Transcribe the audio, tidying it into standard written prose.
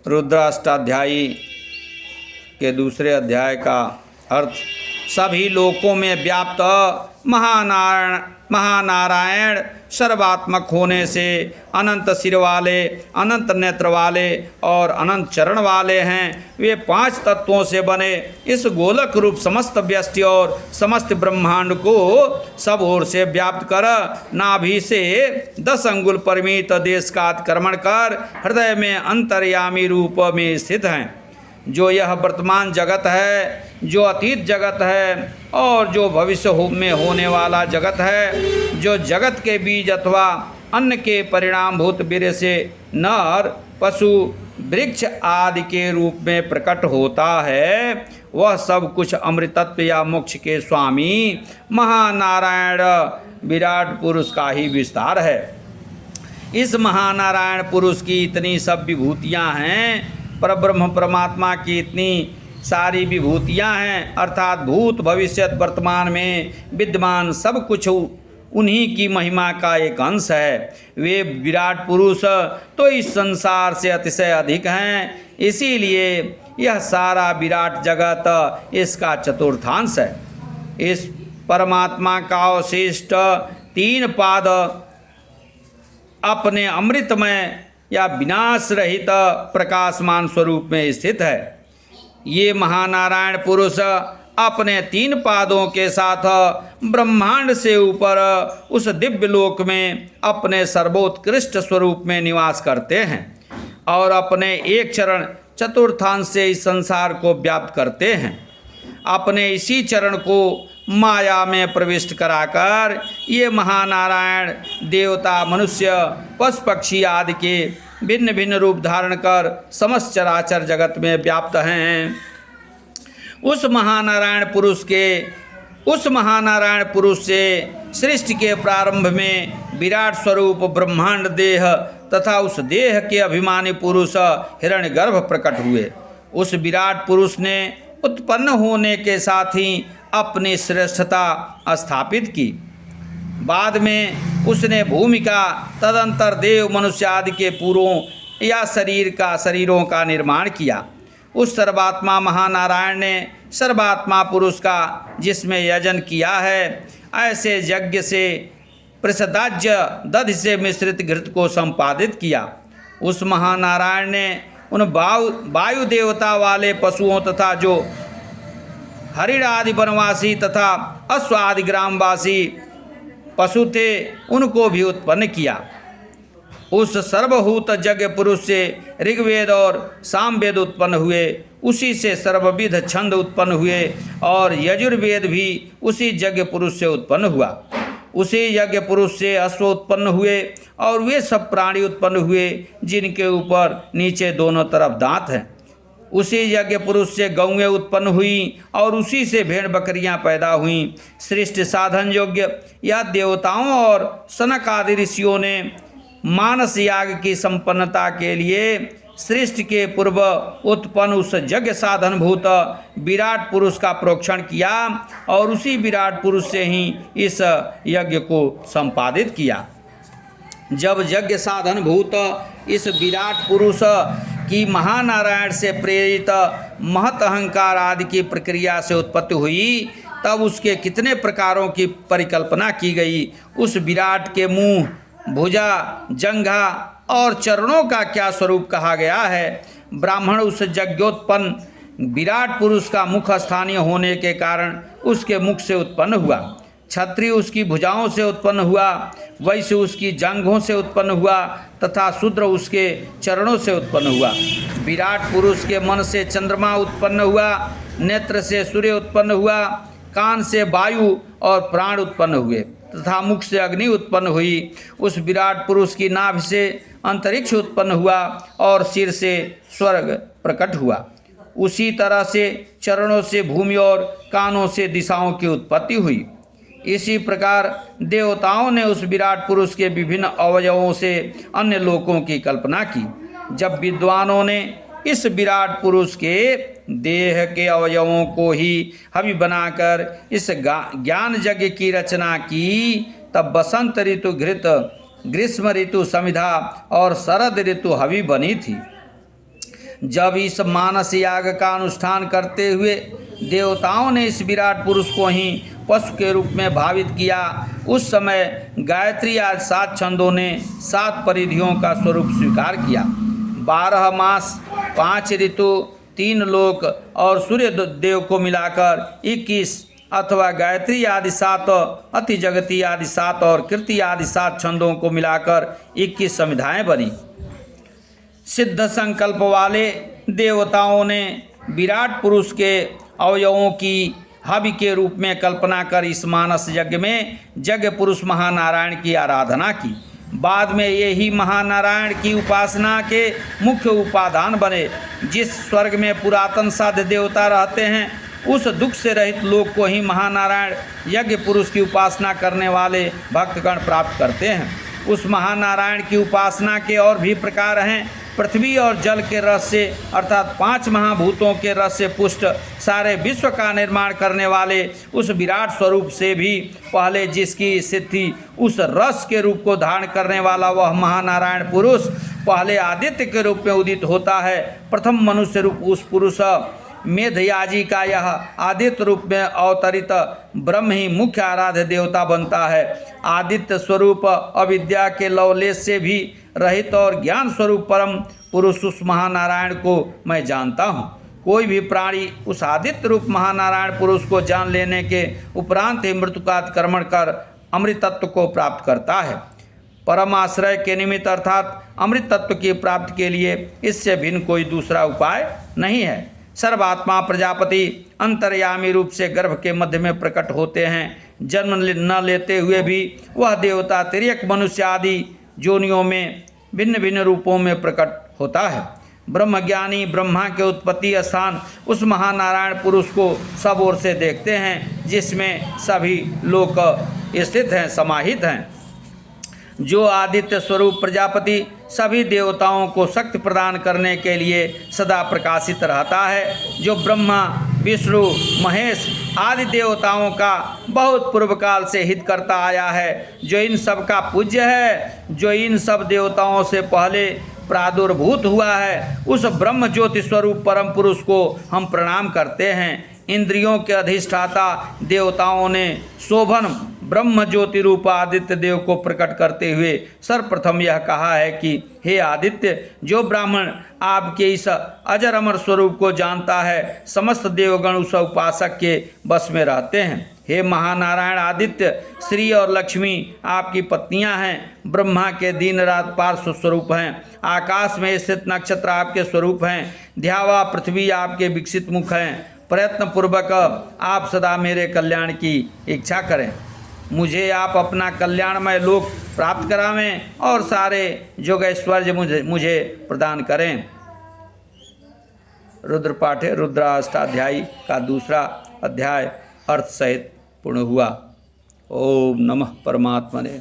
रुद्राष्टाध्यायी के दूसरे अध्याय का अर्थ सभी लोकों में व्याप्त महानारायण सर्वात्मक होने से अनंत सिर वाले, अनंत नेत्र वाले और अनंत चरण वाले हैं। वे 5 तत्वों से बने इस गोलक रूप समस्त व्यष्टि और समस्त ब्रह्मांड को सब ओर से व्याप्त कर नाभि से 10 अंगुल परिमित देश का अतिक्रमण कर हृदय में अंतर्यामी रूप में स्थित हैं। जो यह वर्तमान जगत है, जो अतीत जगत है और जो भविष्य में होने वाला जगत है, जो जगत के बीज अथवा अन्न के परिणामभूत वीर्य से नर, पशु, वृक्ष आदि के रूप में प्रकट होता है, वह सब कुछ अमृतत्व या मोक्ष के स्वामी महानारायण विराट पुरुष का ही विस्तार है। इस महानारायण पुरुष की इतनी सब विभूतियाँ हैं, परब्रह्म परमात्मा की इतनी सारी विभूतियाँ हैं, अर्थात भूत भविष्य वर्तमान में विद्यमान सब कुछ उन्हीं की महिमा का एक अंश है। वे विराट पुरुष तो इस संसार से अतिशय अधिक हैं, इसीलिए यह सारा विराट जगत इसका चतुर्थांश है। इस परमात्मा का अवशिष्ट 3 पाद अपने अमृतमय या विनाश रहित प्रकाशमान स्वरूप में स्थित है। ये महानारायण पुरुष अपने 3 पादों के साथ ब्रह्मांड से ऊपर उस दिव्य लोक में अपने सर्वोत्कृष्ट स्वरूप में निवास करते हैं और अपने एक चरण चतुर्थांश से इस संसार को व्याप्त करते हैं। अपने इसी चरण को माया में प्रविष्ट कराकर ये महानारायण देवता, मनुष्य, पशु पक्षी आदि के भिन्न भिन्न रूप धारण कर समस्त चराचर जगत में व्याप्त हैं। उस महानारायण पुरुष से सृष्टि के प्रारंभ में विराट स्वरूप ब्रह्मांड देह तथा उस देह के अभिमानी पुरुष हिरण्यगर्भ प्रकट हुए। उस विराट पुरुष ने उत्पन्न होने के साथ ही अपनी श्रेष्ठता स्थापित की। बाद में उसने भूमिका तदंतर देव, मनुष्य आदि के पूर्वों या शरीरों का निर्माण किया। उस सर्वात्मा महानारायण ने सर्वात्मा पुरुष का जिसमें यजन किया है, ऐसे यज्ञ से प्रसदाज्य दधि से मिश्रित घृत को संपादित किया। उस महानारायण ने उन वायु देवता वाले पशुओं तथा जो हरिण आदि वनवासी तथा अश्व आदि ग्रामवासी पशु थे, उनको भी उत्पन्न किया। उस सर्वभूत यज्ञ पुरुष से ऋग्वेद और सामवेद उत्पन्न हुए, उसी से सर्वविध छंद उत्पन्न हुए और यजुर्वेद भी उसी यज्ञ पुरुष से उत्पन्न हुआ। उसी यज्ञ पुरुष से अश्व उत्पन्न हुए और वे सब प्राणी उत्पन्न हुए जिनके ऊपर नीचे दोनों तरफ दांत हैं। उसी यज्ञ पुरुष से गौएं उत्पन्न हुई और उसी से भेड़ बकरियां पैदा हुईं। सृष्टि साधन योग्य या देवताओं और सनक आदि ऋषियों ने मानस याग की संपन्नता के लिए सृष्टि के पूर्व उत्पन्न उस यज्ञ साधन भूत विराट पुरुष का प्रोक्षण किया और उसी विराट पुरुष से ही इस यज्ञ को संपादित किया। जब यज्ञ साधन भूत इस विराट पुरुष की महानारायण से प्रेरित महत अहंकार आदि की प्रक्रिया से उत्पत्ति हुई, तब उसके कितने प्रकारों की परिकल्पना की गई। उस विराट के मुंह, भुजा, जंघा और चरणों का क्या स्वरूप कहा गया है। ब्राह्मण उस यज्ञोत्पन्न विराट पुरुष का मुख स्थानीय होने के कारण उसके मुख से उत्पन्न हुआ। क्षत्रिय उसकी भुजाओं से उत्पन्न हुआ, वैश्य उसकी जांघों से उत्पन्न हुआ तथा शूद्र उसके चरणों से उत्पन्न हुआ। विराट पुरुष के मन से चंद्रमा उत्पन्न हुआ, नेत्र से सूर्य उत्पन्न हुआ, कान से वायु और प्राण उत्पन्न हुए तथा मुख से अग्नि उत्पन्न हुई। उस विराट पुरुष की नाभि से अंतरिक्ष उत्पन्न हुआ और सिर से स्वर्ग प्रकट हुआ। उसी तरह से चरणों से भूमि और कानों से दिशाओं की उत्पत्ति हुई। इसी प्रकार देवताओं ने उस विराट पुरुष के विभिन्न अवयवों से अन्य लोकों की कल्पना की। जब विद्वानों ने इस विराट पुरुष के देह के अवयवों को ही हवि बनाकर इस ज्ञान यज्ञ की रचना की, तब बसंत ऋतु घृत, ग्रीष्म ऋतु समिधा और शरद ऋतु हवि बनी थी। जब इस मानस याग का अनुष्ठान करते हुए देवताओं ने इस विराट पुरुष को ही पशु के रूप में भावित किया, उस समय गायत्री आदि 7 छंदों ने 7 परिधियों का स्वरूप स्वीकार किया। 12 मास, 5 ऋतु, 3 लोक और सूर्य देव को मिलाकर 21 अथवा गायत्री आदि 7, अति जगती आदि 7 और कीर्ति आदि 7 छंदों को मिलाकर 21 समिधाएं बनी। सिद्ध संकल्प वाले देवताओं ने विराट पुरुष के अवयवों की हवि के रूप में कल्पना कर इस मानस यज्ञ में यज्ञ पुरुष महानारायण की आराधना की। बाद में ये ही महानारायण की उपासना के मुख्य उपादान बने। जिस स्वर्ग में पुरातन साध्य देवता रहते हैं, उस दुख से रहित लोक को ही महानारायण यज्ञ पुरुष की उपासना करने वाले भक्तगण प्राप्त करते हैं। उस महानारायण की उपासना के और भी प्रकार हैं। पृथ्वी और जल के रस से अर्थात 5 महाभूतों के रस से पुष्ट सारे विश्व का निर्माण करने वाले उस विराट स्वरूप से भी पहले जिसकी सिद्धि उस रस के रूप को धारण करने वाला वह महानारायण पुरुष पहले आदित्य के रूप में उदित होता है। प्रथम मनुष्य रूप उस पुरुष मेधयाजी का यह आदित्य रूप में अवतरित ब्रह्म ही मुख्य आराध्य देवता बनता है। आदित्य स्वरूप अविद्या के लवलेश से भी रहित और ज्ञान स्वरूप परम पुरुष उस महानारायण को मैं जानता हूँ। कोई भी प्राणी उस आदित्य रूप महानारायण पुरुष को जान लेने के उपरांत ही मृत्यु का अतिक्रमण कर अमृतत्व को प्राप्त करता है। परम आश्रय के निमित्त अर्थात अमृत तत्व की प्राप्ति के लिए इससे भिन्न कोई दूसरा उपाय नहीं है। सर्वात्मा प्रजापति अंतर्यामी रूप से गर्भ के मध्य में प्रकट होते हैं। जन्म न लेते हुए भी वह देवता तिर्यक मनुष्य आदि जोनियों में भिन्न भिन्न रूपों में प्रकट होता है। ब्रह्मज्ञानी ब्रह्मा के उत्पत्ति स्थान उस महानारायण पुरुष को सब ओर से देखते हैं, जिसमें सभी लोक स्थित हैं, समाहित हैं। जो आदित्य स्वरूप प्रजापति सभी देवताओं को शक्ति प्रदान करने के लिए सदा प्रकाशित रहता है, जो ब्रह्मा विष्णु महेश आदि देवताओं का बहुत पूर्व काल से हित करता आया है, जो इन सब का पूज्य है, जो इन सब देवताओं से पहले प्रादुर्भूत हुआ है, उस ब्रह्म ज्योति स्वरूप परम पुरुष को हम प्रणाम करते हैं। इंद्रियों के अधिष्ठाता देवताओं ने शोभन ब्रह्म ज्योति रूप आदित्य देव को प्रकट करते हुए सर्वप्रथम यह कहा है कि हे आदित्य, जो ब्राह्मण आपके इस अजर अमर स्वरूप को जानता है, समस्त देवगण उस उपासक के बस में रहते हैं। हे महानारायण आदित्य, श्री और लक्ष्मी आपकी पत्नियां हैं, ब्रह्मा के दिन रात पार्श्व स्वरूप हैं, आकाश में स्थित नक्षत्र आपके स्वरूप हैं, ध्यावा पृथ्वी आपके विकसित मुख हैं। प्रयत्न पूर्वक आप सदा मेरे कल्याण की इच्छा करें, मुझे आप अपना कल्याणमय लोक प्राप्त करावें और सारे जोग ऐश्वर्य मुझे प्रदान करें। रुद्र पाठ रुद्राष्टाध्यायी का दूसरा अध्याय अर्थ सहित पूर्ण हुआ। ओम नमः परमात्मने।